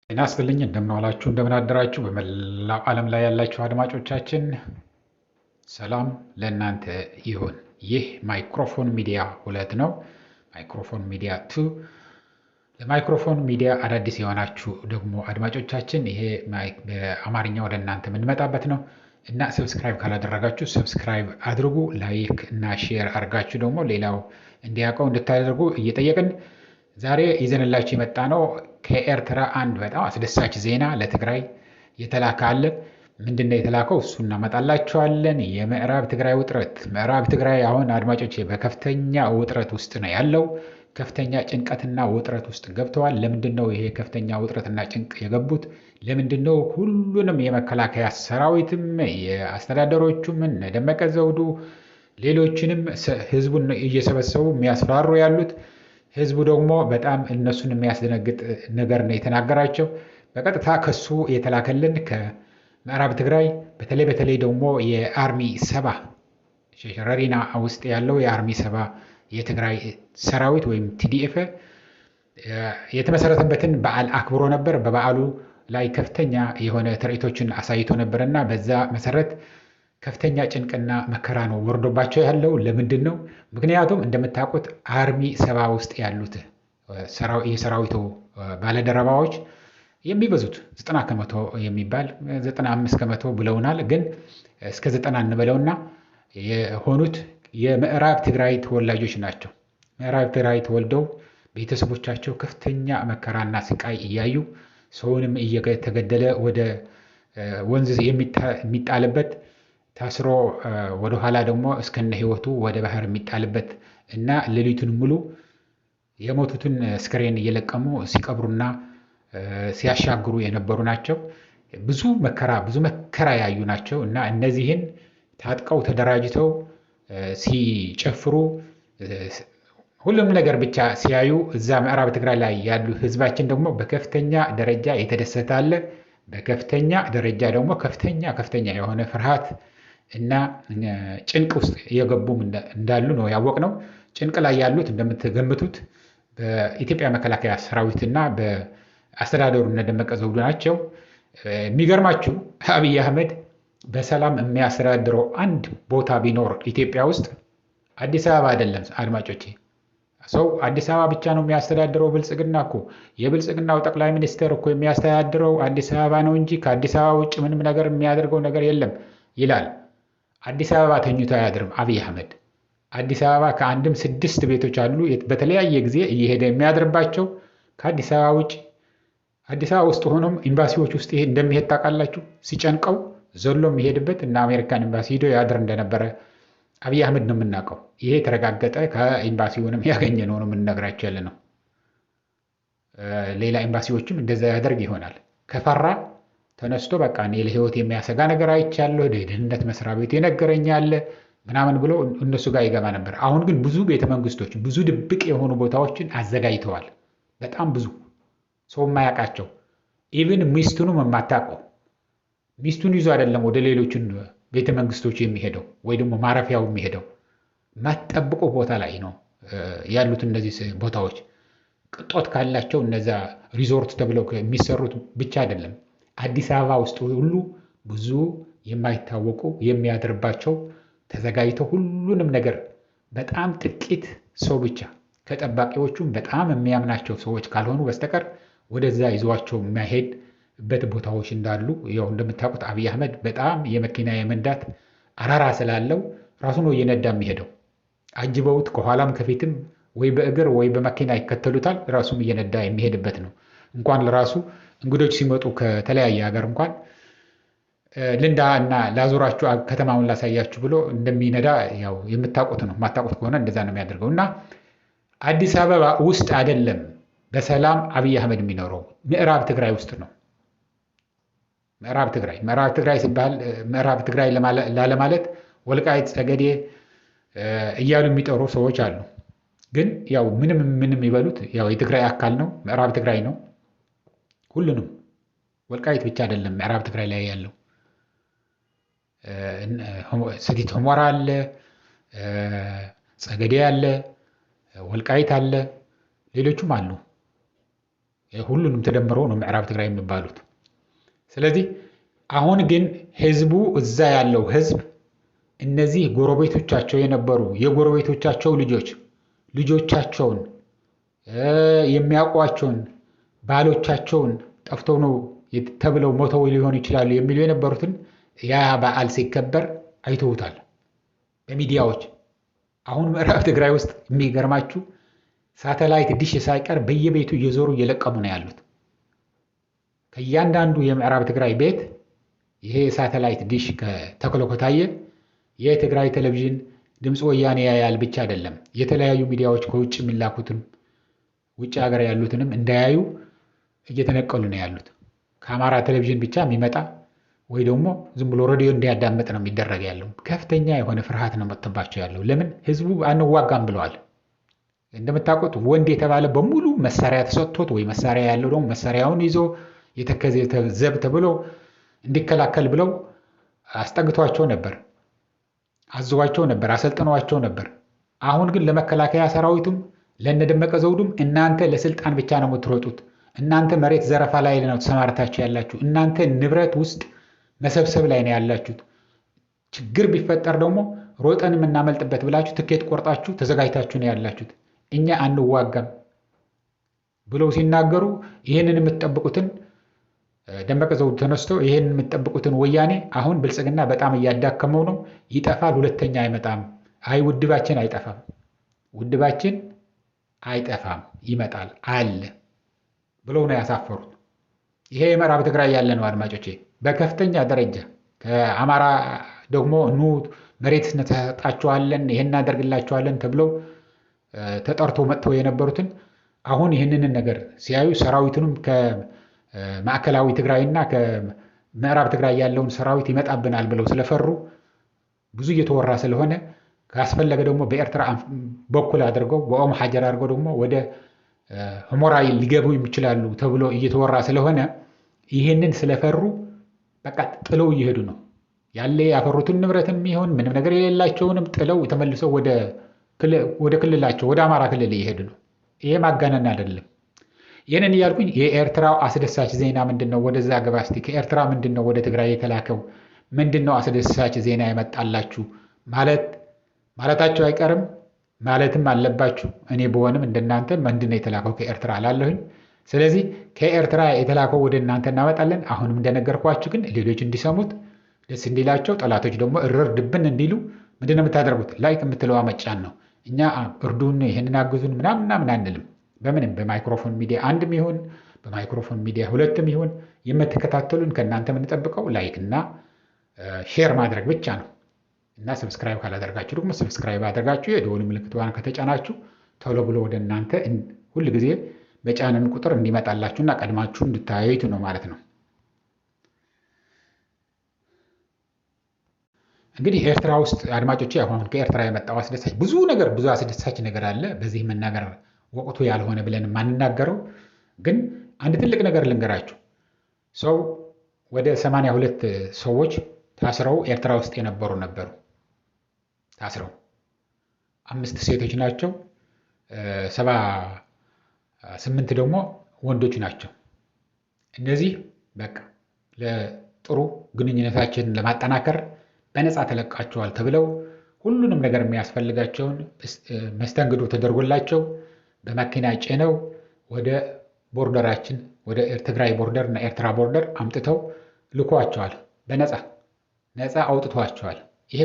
ጤና ይስጥልኝ እንደምን ዋላችሁ እንደምን አደራችሁ በመላው ዓለም ላይ ያላችሁ አድማጮቻችን ሰላም ለእናንተ ይሁን። ይህ ማይክሮፎን ሚዲያ 2 ነው። ማይክሮፎን ሚዲያ 2 ለማይክሮፎን ሚዲያ አዳዲስ የሆናችሁ ደግሞ አድማጮቻችን ይሄ በአማርኛ ወደ እናንተ የምንመጣበት ነው እና ሰብስክራይብ ካላደረጋችሁ ሰብስክራይብ አድርጉ፣ ላይክ እና ሼር አድርጋችሁ ደግሞ ሌላው እንዲያውቀው እንድታደርጉ እየጠየቅን ዛሬ ይዘንላችሁ የመጣ ነው ከኤርትራ አንድ በጣም አስደሳች ዜና ለትግራይ የተላከ አለ። ምንድነው የተላከው? እሱ እናመጣላችኋለን። የምዕራብ ትግራይ ውጥረት። ምዕራብ ትግራይ አሁን አድማጮቼ በከፍተኛ ውጥረት ውስጥ ነው ያለው። ከፍተኛ ጭንቀትና ውጥረት ውስጥ ገብተዋል። ለምንድነው ይሄ ከፍተኛ ውጥረትና ጭንቅ የገቡት? ለምንድነው ሁሉንም የመከላከያ ሰራዊትም የአስተዳደሮቹም እነ ደመቀ ዘውዱ ሌሎችንም ህዝቡን እየሰበሰቡ የሚያስፈራሩ ያሉት? ህዝቡ ደግሞ በጣም እነሱን የሚያስደነግጥ ነገር ነው የተናገራቸው። በቀጥታ ከሱ የተላከልን ከምዕራብ ትግራይ በተለይ ደግሞ የአርሚ 7 ሸረሪና ውስጥ ያለው የአርሚ 7 የትግራይ ሰራዊት ወይም ቲዲኤፍ የተመሰረተበትን በዓል አክብሮ ነበር። በበዓሉ ላይ ከፍተኛ የሆነ ትርኢቶችን አሳይቶ ነበርና በዛ መሰረት ከፍተኛ ጭንቅና መከራ ነው ወርዶባቸው ያለው። ለምንድን ነው? ምክንያቱም እንደምታውቁት አርሚ 7 ውስጥ ያሉት የሰራዊቱ ባለደረባዎች የሚበዙት 90 ከመቶ የሚባል 95 ከመቶ ብለውናል፣ ግን እስከ 90 እንበለውና የሆኑት የምዕራብ ትግራይ ተወላጆች ናቸው። ምዕራብ ትግራይ ተወልደው ቤተሰቦቻቸው ከፍተኛ መከራና ስቃይ እያዩ ሰውንም እየተገደለ ወደ ወንዝ የሚጣልበት ታስሮ ወደ ኋላ ደግሞ እስከነ ህይወቱ ወደ ባህር የሚጣልበት እና ሌሊቱን ሙሉ የሞቱትን አስከሬን እየለቀሙ ሲቀብሩና ሲያሻግሩ የነበሩ ናቸው። ብዙ መከራ ያዩ ናቸው እና እነዚህን ታጥቀው ተደራጅተው ሲጨፍሩ ሁሉም ነገር ብቻ ሲያዩ እዛ ምዕራብ ትግራይ ላይ ያሉ ህዝባችን ደግሞ በከፍተኛ ደረጃ የተደሰተ አለ። በከፍተኛ ደረጃ ደግሞ ከፍተኛ የሆነ ፍርሃት እና ጭንቅ ውስጥ የገቡም እንዳሉ ነው ያወቅነው። ጭንቅ ላይ ያሉት እንደምትገምቱት በኢትዮጵያ መከላከያ ሰራዊት እና በአስተዳደሩ እነ ደመቀ ዘውዱ ናቸው። የሚገርማችሁ አብይ አህመድ በሰላም የሚያስተዳድረው አንድ ቦታ ቢኖር ኢትዮጵያ ውስጥ አዲስ አበባ አይደለም አድማጮቼ። ሰው አዲስ አበባ ብቻ ነው የሚያስተዳድረው። ብልጽግና እኮ የብልጽግናው ጠቅላይ ሚኒስትር እኮ የሚያስተዳድረው አዲስ አበባ ነው እንጂ ከአዲስ አበባ ውጭ ምንም ነገር የሚያደርገው ነገር የለም ይላል። አዲስ አበባ ተኝቶ አያድርም አብይ አህመድ። አዲስ አበባ ከአንድም 6 ቤቶች አሉ በተለያየ ጊዜ እየሄደ የሚያድርባቸው ከአዲስ አበባ ውጭ። አዲስ አበባ ውስጥ ሆኖም ኤምባሲዎች ውስጥ ይሄ እንደሚሄድ ታውቃላችሁ። ሲጨንቀው ዘሎ የሚሄድበት እና አሜሪካን ኤምባሲ ሄዶ ያድር እንደነበረ አብይ አህመድ ነው የምናውቀው። ይሄ የተረጋገጠ ከኤምባሲውንም ያገኘነው ነው የምንነግራቸው ያለ ነው። ሌላ ኤምባሲዎችም እንደዛ ያደርግ ይሆናል። ከፈራ ተነስቶ በቃ እኔ ለህይወት የሚያሰጋ ነገር አይቻለሁ፣ ደህንነት መስሪያ ቤት የነገረኛል ምናምን ብሎ እነሱ ጋር ይገባ ነበር። አሁን ግን ብዙ ቤተመንግስቶች፣ ብዙ ድብቅ የሆኑ ቦታዎችን አዘጋጅተዋል። በጣም ብዙ ሰው የማያውቃቸው ኢቭን ሚስቱንም የማታውቀው ሚስቱን ይዞ አይደለም ወደ ሌሎችን ቤተመንግስቶች የሚሄደው ወይ ደግሞ ማረፊያው የሚሄደው ማትጠብቀው ቦታ ላይ ነው ያሉት። እነዚህ ቦታዎች ቅጦት ካላቸው እነዛ ሪዞርት ተብለው የሚሰሩት ብቻ አይደለም። አዲስ አበባ ውስጥ ሁሉ ብዙ የማይታወቁ የሚያድርባቸው ተዘጋጅተው ሁሉንም ነገር በጣም ጥቂት ሰው ብቻ ከጠባቂዎቹም በጣም የሚያምናቸው ሰዎች ካልሆኑ በስተቀር ወደዛ ይዟቸው የሚያሄድበት ቦታዎች እንዳሉ ያው እንደምታውቁት አብይ አህመድ በጣም የመኪና የመንዳት አራራ ስላለው ራሱ ነው እየነዳ የሚሄደው። አጅበውት ከኋላም ከፊትም ወይ በእግር ወይ በመኪና ይከተሉታል። ራሱም እየነዳ የሚሄድበት ነው። እንኳን ለራሱ እንግዶች ሲመጡ ከተለያየ ሀገር እንኳን ልንዳ እና ላዞራችሁ ከተማውን ላሳያችሁ ብሎ እንደሚነዳ ያው የምታውቁት ነው። የማታውቁት ከሆነ እንደዛ ነው የሚያደርገው። እና አዲስ አበባ ውስጥ አይደለም በሰላም አብይ አህመድ የሚኖረው ምዕራብ ትግራይ ውስጥ ነው። ምዕራብ ትግራይ ሲባል ምዕራብ ትግራይ ላለማለት ወልቃይት ጸገዴ እያሉ የሚጠሩ ሰዎች አሉ። ግን ያው ምንም ይበሉት ያው የትግራይ አካል ነው። ምዕራብ ትግራይ ነው። ሁሉንም ወልቃይት ብቻ አይደለም ምዕራብ ትግራይ ላይ ያለው። ሰቲት ሁመራ አለ፣ ጸገዴ አለ፣ ወልቃይት አለ፣ ሌሎቹም አሉ። ሁሉንም ተደምረው ነው ምዕራብ ትግራይ የሚባሉት። ስለዚህ አሁን ግን ህዝቡ እዛ ያለው ህዝብ እነዚህ ጎረቤቶቻቸው የነበሩ የጎረቤቶቻቸው ልጆቻቸውን የሚያውቋቸውን ባሎቻቸውን ጠፍተው ነው ተብለው ሞተው ሊሆኑ ይችላሉ የሚሉ የነበሩትን ያ በዓል ሲከበር አይተውታል በሚዲያዎች። አሁን ምዕራብ ትግራይ ውስጥ የሚገርማችሁ ሳተላይት ዲሽ ሳይቀር በየቤቱ እየዞሩ እየለቀሙ ነው ያሉት። ከእያንዳንዱ የምዕራብ ትግራይ ቤት ይሄ ሳተላይት ዲሽ ተክሎ ከታየ የትግራይ ቴሌቪዥን ድምፅ ወያኔ ያያል ብቻ አይደለም፣ የተለያዩ ሚዲያዎች ከውጭ የሚላኩትን ውጭ ሀገር ያሉትንም እንዳያዩ እየተነቀሉ ነው ያሉት። ከአማራ ቴሌቪዥን ብቻ የሚመጣ ወይ ደግሞ ዝም ብሎ ሬዲዮ እንዲያዳምጥ ነው የሚደረግ ያለው። ከፍተኛ የሆነ ፍርሃት ነው መጥተባቸው ያለው። ለምን? ህዝቡ አንዋጋም ብለዋል። እንደምታውቁት ወንድ የተባለ በሙሉ መሳሪያ ተሰጥቶት ወይ መሳሪያ ያለው ደግሞ መሳሪያውን ይዞ የተከዘ ዘብ ተብሎ እንዲከላከል ብለው አስጠግቷቸው ነበር፣ አዘዋቸው ነበር፣ አሰልጥነዋቸው ነበር። አሁን ግን ለመከላከያ ሰራዊቱም ለነደመቀ ዘውዱም እናንተ ለስልጣን ብቻ ነው የምትሮጡት፣ እናንተ መሬት ዘረፋ ላይ ነው ተሰማርታችሁ ያላችሁ፣ እናንተ ንብረት ውስጥ መሰብሰብ ላይ ነው ያላችሁት፣ ችግር ቢፈጠር ደግሞ ሮጠን የምናመልጥበት ብላችሁ ትኬት ቆርጣችሁ ተዘጋጅታችሁ ነው ያላችሁት፣ እኛ አንዋጋም ብለው ሲናገሩ ይህንን የምትጠብቁትን ደመቀ ዘውዱ ተነስቶ ይህንን የምትጠብቁትን ወያኔ አሁን ብልጽግና በጣም እያዳከመው ነው፣ ይጠፋል፣ ሁለተኛ አይመጣም፣ አይ ውድባችን አይጠፋም፣ ውድባችን አይጠፋም፣ ይመጣል አለ ብለው ነው ያሳፈሩት። ይሄ የምዕራብ ትግራይ ያለ ነው አድማጮቼ። በከፍተኛ ደረጃ ከአማራ ደግሞ ኑ መሬት እንሰጣቸዋለን ይሄን እናደርግላቸዋለን ተብለው ተጠርቶ መጥተው የነበሩትን አሁን ይህንን ነገር ሲያዩ ሰራዊቱንም ከማዕከላዊ ትግራይና ከምዕራብ ትግራይ ያለውን ሰራዊት ይመጣብናል ብለው ስለፈሩ ብዙ እየተወራ ስለሆነ ካስፈለገ ደግሞ በኤርትራ በኩል አድርገው በኦም ሐጀር አድርገው ደግሞ ወደ ሁመራ ሊገቡ ይችላሉ ተብሎ እየተወራ ስለሆነ ይህንን ስለፈሩ በቃ ጥለው እየሄዱ ነው ያለ ያፈሩትን ንብረትም ይሁን ምንም ነገር የሌላቸውንም ጥለው ተመልሰው ወደ ክልላቸው ወደ አማራ ክልል እየሄዱ ነው። ይሄ ማጋነን አይደለም። ይህንን እያልኩኝ የኤርትራው አስደሳች ዜና ምንድነው? ወደዛ ገባ እስቲ። ከኤርትራ ምንድነው ወደ ትግራይ የተላከው? ምንድነው አስደሳች ዜና የመጣላችሁ ማለታቸው አይቀርም፣ ማለትም አለባችሁ። እኔ በሆንም እንደናንተ ምንድነው የተላከው ከኤርትራ አላለሁኝ። ስለዚህ ከኤርትራ የተላከው ወደ እናንተ እናመጣለን። አሁንም እንደነገርኳችሁ ግን ሌሎች እንዲሰሙት ደስ እንዲላቸው፣ ጠላቶች ደግሞ እርር ድብን እንዲሉ ምንድነው የምታደርጉት? ላይክ የምትለዋ መጫን ነው። እኛ እርዱን፣ ይህንን አግዙን ምናምን አንልም። በምንም በማይክሮፎን ሚዲያ አንድም ይሁን በማይክሮፎን ሚዲያ ሁለትም ይሁን የምትከታተሉን ከእናንተ የምንጠብቀው ላይክ እና ሼር ማድረግ ብቻ ነው። እና ሰብስክራይብ ካላደርጋችሁ ደግሞ ሰብስክራይብ አድርጋችሁ የደወል ምልክቷን ከተጫናችሁ ቶሎ ብሎ ወደ እናንተ ሁል ጊዜ በጫንን ቁጥር እንዲመጣላችሁና ቀድማችሁ እንድታዩት ነው ማለት ነው። እንግዲህ ኤርትራ ውስጥ አድማጮቼ አሁን ከኤርትራ የመጣው አስደሳች ብዙ አስደሳች ነገር አለ። በዚህ መናገር ወቅቱ ያልሆነ ብለን የማንናገረው ግን አንድ ትልቅ ነገር ልንገራችሁ። ሰው ወደ 82 ሰዎች ታስረው ኤርትራ ውስጥ የነበሩ ነበሩ። ታስረው 5 ሴቶች ናቸው፣ 78 ደግሞ ወንዶች ናቸው። እነዚህ በቃ ለጥሩ ግንኙነታችንን ለማጠናከር በነፃ ተለቃቸዋል ተብለው ሁሉንም ነገር የሚያስፈልጋቸውን መስተንግዶ ተደርጎላቸው በመኪና ጭነው ወደ ቦርደራችን ወደ ትግራይ ቦርደር እና ኤርትራ ቦርደር አምጥተው ልኳቸዋል። በነፃ አውጥቷቸዋል። ይሄ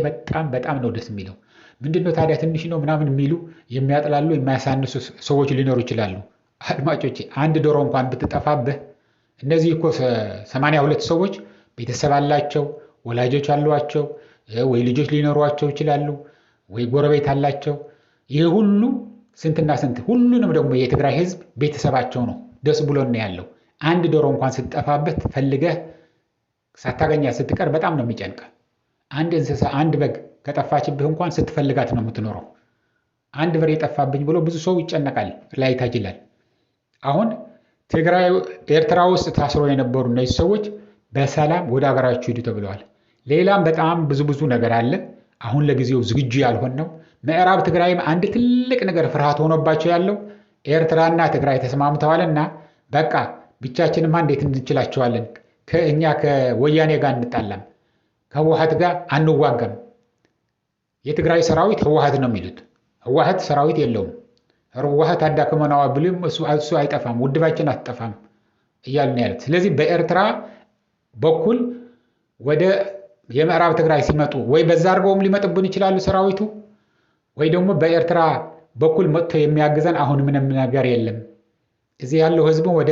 በጣም ነው ደስ የሚለው። ምንድነው ታዲያ ትንሽ ነው ምናምን የሚሉ የሚያጥላሉ የማያሳንሱ ሰዎች ሊኖሩ ይችላሉ። አድማጮቼ አንድ ዶሮ እንኳን ብትጠፋብህ እነዚህ እኮ 82 ሰዎች ቤተሰብ አላቸው፣ ወላጆች አሏቸው፣ ወይ ልጆች ሊኖሯቸው ይችላሉ፣ ወይ ጎረቤት አላቸው። ይሄ ሁሉ ስንትና ስንት ሁሉንም ደግሞ የትግራይ ህዝብ ቤተሰባቸው ነው። ደስ ብሎን ነው ያለው። አንድ ዶሮ እንኳን ስትጠፋበት ፈልገህ ሳታገኛት ስትቀር በጣም ነው የሚጨንቀ። አንድ እንስሳ አንድ በግ ከጠፋችብህ እንኳን ስትፈልጋት ነው የምትኖረው። አንድ በሬ የጠፋብኝ ብሎ ብዙ ሰው ይጨነቃል፣ ላይታች ይላል። አሁን ኤርትራ ውስጥ ታስሮ የነበሩ እነዚህ ሰዎች በሰላም ወደ ሀገራችሁ ሂዱ ተብለዋል። ሌላም በጣም ብዙ ነገር አለ። አሁን ለጊዜው ዝግጁ ያልሆን ነው። ምዕራብ ትግራይም አንድ ትልቅ ነገር ፍርሃት ሆኖባቸው ያለው ኤርትራና ትግራይ ተስማምተዋልና በቃ ብቻችንማ እንዴት እንችላቸዋለን? ከእኛ ከወያኔ ጋር እንጣላም፣ ከህወሓት ጋር አንዋጋም። የትግራይ ሰራዊት ህወሓት ነው የሚሉት። ህወሓት ሰራዊት የለውም። ህወሓት አዳክመናዋ ብልም እሱ አይጠፋም፣ ውድባችን አትጠፋም እያልን ያሉት። ስለዚህ በኤርትራ በኩል ወደ የምዕራብ ትግራይ ሲመጡ ወይ በዛ አድርገውም ሊመጥብን ይችላሉ ሰራዊቱ፣ ወይ ደግሞ በኤርትራ በኩል መጥቶ የሚያግዘን አሁን ምንም ነገር የለም። እዚህ ያለው ህዝብ ወደ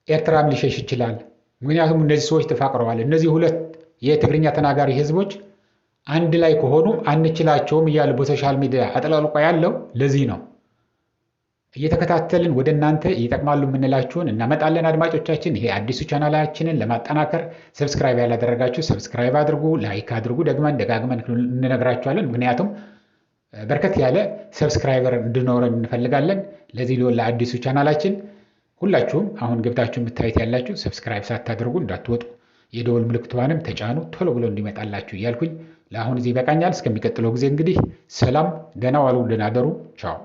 ኤርትራም ሊሸሽ ይችላል። ምክንያቱም እነዚህ ሰዎች ተፋቅረዋል። እነዚህ ሁለት የትግርኛ ተናጋሪ ህዝቦች አንድ ላይ ከሆኑ አንችላቸውም እያሉ በሶሻል ሚዲያ አጥለቅልቆ ያለው ለዚህ ነው። እየተከታተልን ወደ እናንተ ይጠቅማሉ የምንላችሁን እናመጣለን። አድማጮቻችን፣ ይሄ አዲሱ ቻናላችንን ለማጠናከር ሰብስክራይብ ያላደረጋችሁ ሰብስክራይብ አድርጉ፣ ላይክ አድርጉ። ደጋግመን እንነግራችኋለን። ምክንያቱም በርከት ያለ ሰብስክራይበር እንድኖረን እንፈልጋለን። ለዚህ ለአዲሱ ቻናላችን ሁላችሁም አሁን ገብታችሁ የምታዩት ያላችሁ ሰብስክራይብ ሳታደርጉ እንዳትወጡ፣ የደወል ምልክቷንም ተጫኑ ቶሎ ብሎ እንዲመጣላችሁ እያልኩኝ ለአሁን እዚህ ይበቃኛል። እስከሚቀጥለው ጊዜ እንግዲህ ሰላም፣ ደህና ዋሉ፣ ደህና አደሩ። ቻው።